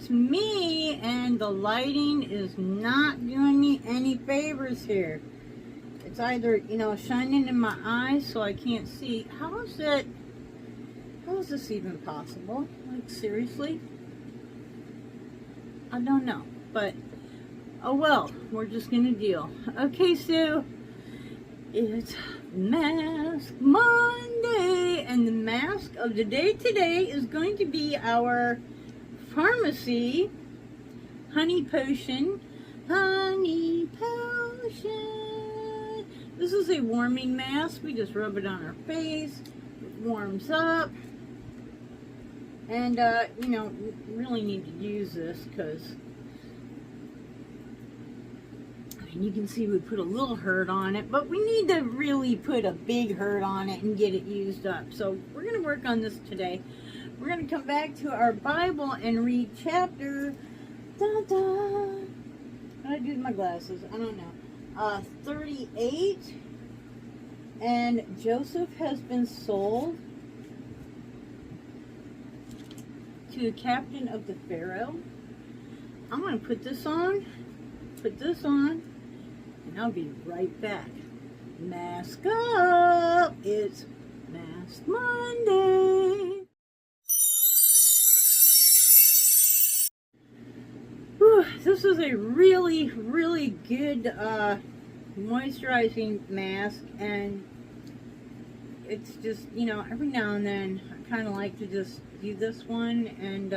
it's me, and the lighting is not doing me any favors here. It's either, you know, shining in my eyes so I can't see. How is this even possible? Like, seriously? I don't know, but oh well, we're just gonna deal. Okay, so it's Mask Monday, and the mask of the day today is going to be our pharmacy honey potion. Honey potion. This is a warming mask. We just rub it on our face. It warms up. And, you know, really need to use this because, I mean, you can see we put a little hurt on it, but we need to really put a big hurt on it and get it used up. So we're going to work on this today. We're going to come back to our Bible and read chapter, what did I do with my glasses? I don't know. 38. And Joseph has been sold to the captain of the Pharaoh. I'm going to put this on, and I'll be right back. Mask up! It's Mask Monday. Whew, this is a really, really good moisturizing mask, and it's just, you know, every now and then I kind of like to just do this one, and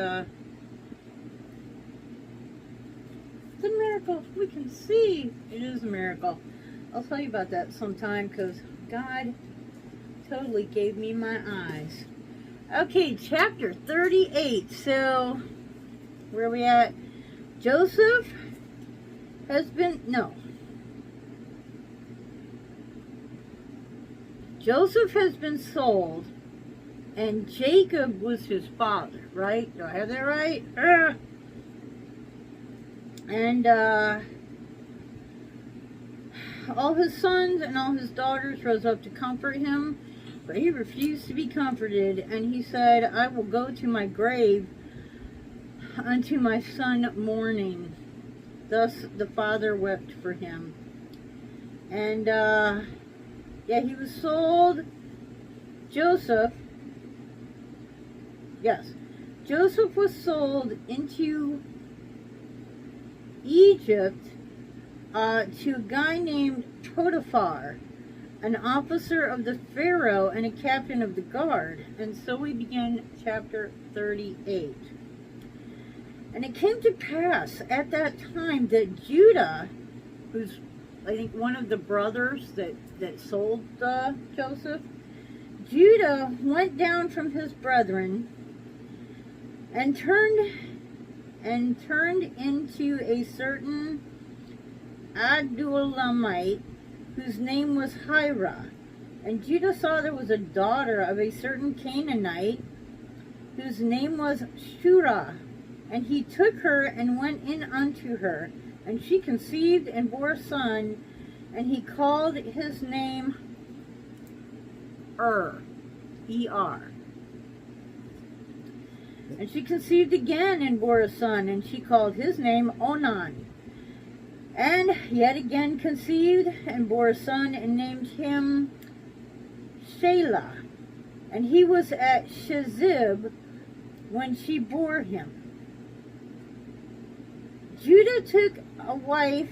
it's a miracle. We can see it is a miracle. I'll tell you about that sometime, because God totally gave me my eyes. Okay, chapter 38. So where are we at? Joseph has been sold, and Jacob was his father, right? Do I have that right? And all his sons and all his daughters rose up to comfort him, but he refused to be comforted, and he said, I will go to my grave unto my son mourning. Thus the father wept for him. And yeah, he was sold. Joseph was sold into Egypt to a guy named Potiphar, an officer of the Pharaoh and a captain of the guard. And so we begin chapter 38. And it came to pass at that time that Judah, who's I think one of the brothers that sold Joseph, Judah went down from his brethren and turned into a certain Adullamite, whose name was Hira. And Judah saw there was a daughter of a certain Canaanite, whose name was Shurah. And he took her and went in unto her, and she conceived and bore a son, and he called his name E-R. And she conceived again and bore a son, and she called his name Onan. And yet again conceived and bore a son, and named him Shelah. And he was at Shezib when she bore him. Judah took a wife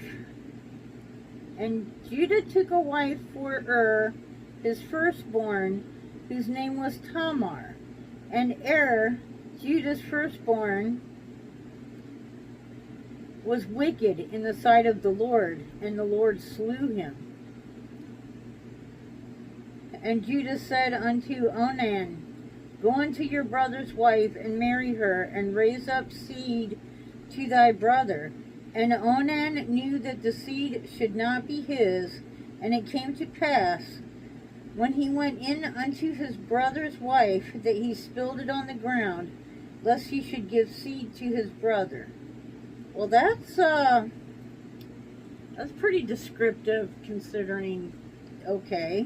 for his firstborn, whose name was Tamar. And Judah's firstborn, was wicked in the sight of the Lord, and the Lord slew him. And Judah said unto Onan, Go unto your brother's wife, and marry her, and raise up seed to thy brother. And Onan knew that the seed should not be his. And it came to pass, when he went in unto his brother's wife, that he spilled it on the ground, lest he should give seed to his brother. Well, that's pretty descriptive, considering, okay.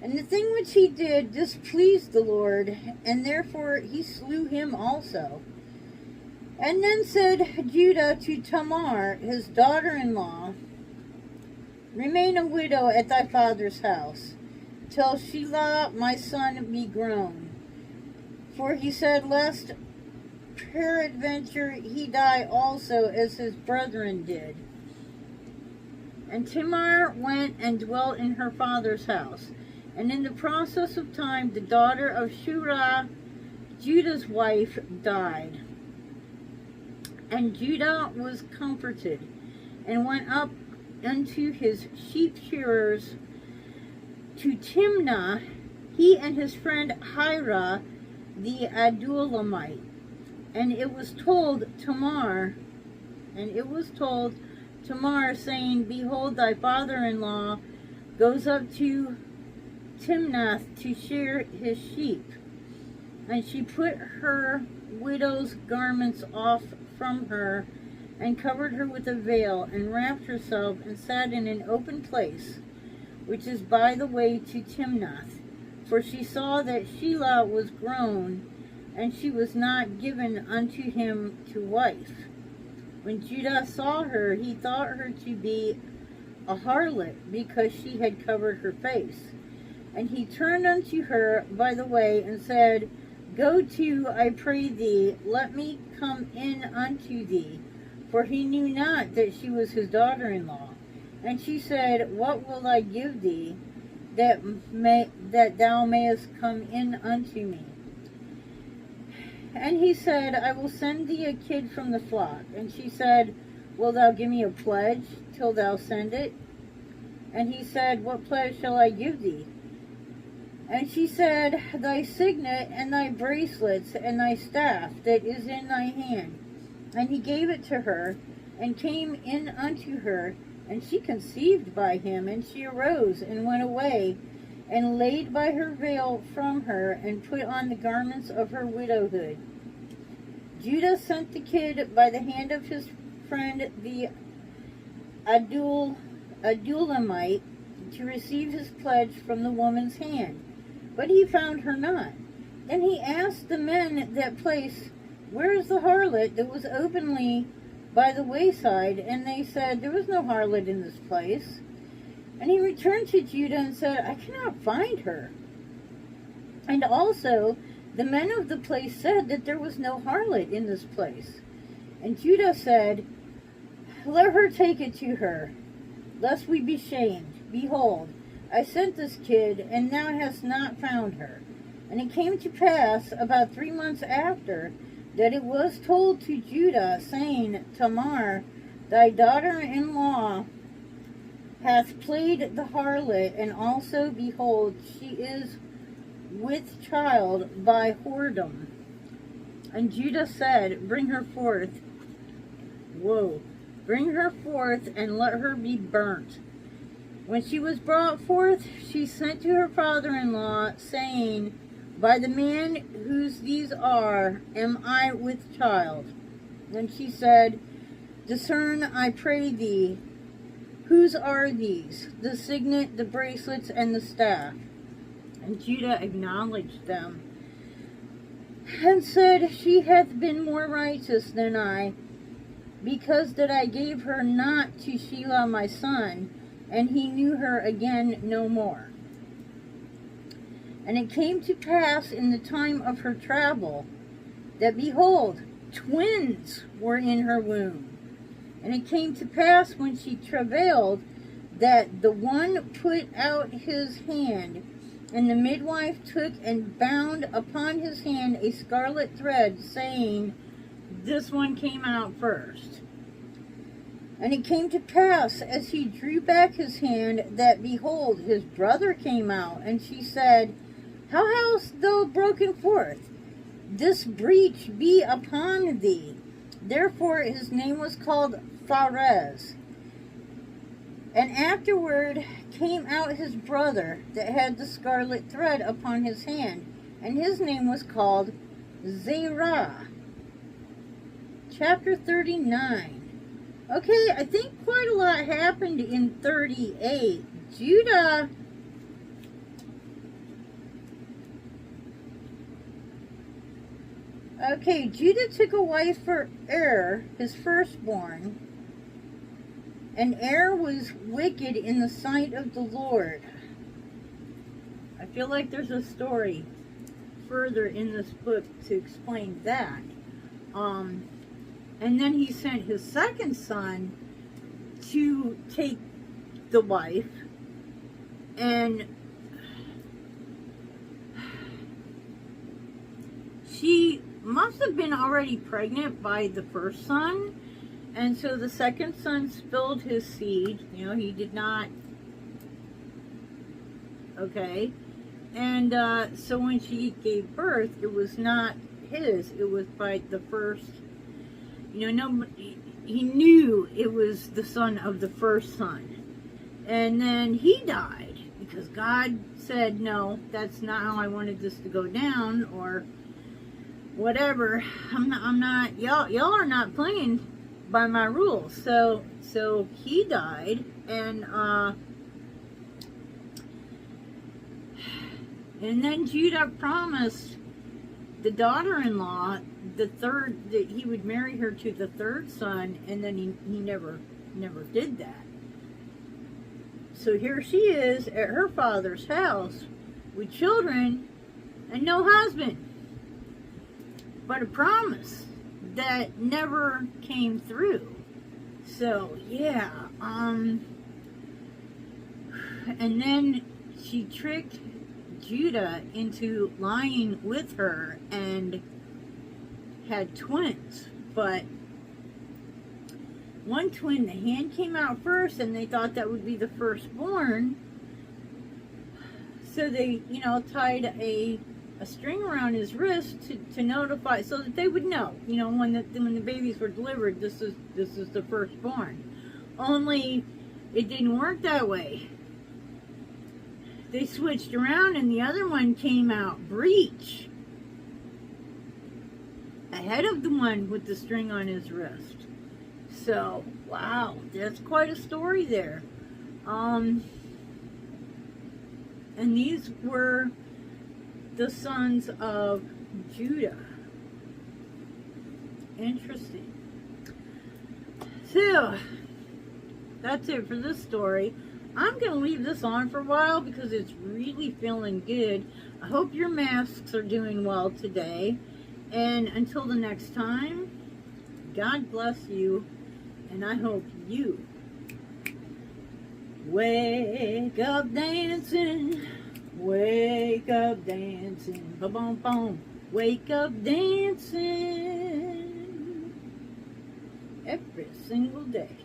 And the thing which he did displeased the Lord, and therefore he slew him also. And then said Judah to Tamar, his daughter-in-law, remain a widow at thy father's house, till Shelah my son be grown. For he said, lest peradventure he die also as his brethren did. And Tamar went and dwelt in her father's house. And in the process of time, the daughter of Shurah, Judah's wife, died. And Judah was comforted, and went up unto his sheep shearers to Timnah, he and his friend Hirah the Adullamite. And it was told Tamar, saying, behold, thy father-in-law goes up to Timnath to shear his sheep. And she put her widow's garments off from her, and covered her with a veil, and wrapped herself, and sat in an open place, which is by the way to Timnath. For she saw that Shelah was grown, and she was not given unto him to wife. When Judah saw her, he thought her to be a harlot, because she had covered her face. And he turned unto her by the way, and said, go to, I pray thee, let me come in unto thee. For he knew not that she was his daughter-in-law. And she said, what will I give thee, that thou mayest come in unto me? And he said, I will send thee a kid from the flock. And she said, wilt thou give me a pledge till thou send it? And he said, what pledge shall I give thee? And she said, thy signet, and thy bracelets, and thy staff that is in thy hand. And he gave it to her, and came in unto her, and she conceived by him. And she arose, and went away, and laid by her veil from her, and put on the garments of her widowhood. Judah sent the kid by the hand of his friend the Adullamite to receive his pledge from the woman's hand. But he found her not. Then he asked the men that place, where is the harlot that was openly by the wayside? And they said, there was no harlot in this place. And he returned to Judah and said, I cannot find her. And also the men of the place said that there was no harlot in this place. And Judah said, let her take it to her, lest we be shamed. Behold, I sent this kid, and thou hast not found her. And it came to pass, about 3 months after, that it was told to Judah, saying, Tamar, thy daughter-in-law, hath played the harlot, and also, behold, she is with child by whoredom. And Judah said, bring her forth, and let her be burnt. When she was brought forth, she sent to her father-in-law, saying, by the man whose these are, am I with child? Then she said, discern, I pray thee, whose are these, the signet, the bracelets, and the staff? And Judah acknowledged them, and said, she hath been more righteous than I, because that I gave her not to Shelah my son, and he knew her again no more. And it came to pass in the time of her travel, that behold, twins were in her womb. And it came to pass when she travailed, that the one put out his hand, and the midwife took and bound upon his hand a scarlet thread, saying, this one came out first. And it came to pass, as he drew back his hand, that, behold, his brother came out. And she said, how hast thou broken forth? This breach be upon thee. Therefore his name was called Pharez. And afterward came out his brother that had the scarlet thread upon his hand, and his name was called Zerah. Chapter 39. Okay, I think quite a lot happened in 38. Judah Okay, Judah took a wife for Er, his firstborn, and Er was wicked in the sight of the Lord. I feel like there's a story further in this book to explain that. And then he sent his second son to take the wife, and she must have been already pregnant by the first son, and so the second son spilled his seed. You know, he did not. Okay, and so when she gave birth, it was not his. It was by the first. You know, nobody. He knew it was the son of the first son, and then he died because God said, "No, that's not how I wanted this to go down," or whatever. I'm not. Y'all are not playing by my rules. So he died, and then Judah promised the daughter-in-law that he would marry her to the third son, and then he never did that. So here she is at her father's house with children and no husband, but a promise that never came through. So yeah, and then she tricked Judah into lying with her and had twins, but one twin, the hand came out first, and they thought that would be the firstborn. So they, tied a string around his wrist to notify, so that they would know, when the babies were delivered, this is the firstborn. Only it didn't work that way. They switched around, and the other one came out breech ahead of the one with the string on his wrist. So, wow, that's quite a story there. And these were the sons of Judah. Interesting. So, that's it for this story. I'm going to leave this on for a while because it's really feeling good. I hope your masks are doing well today. And until the next time, God bless you, and I hope you wake up dancing, ba-bum bum, wake up dancing every single day.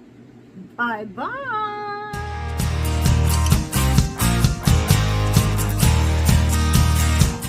Bye-bye.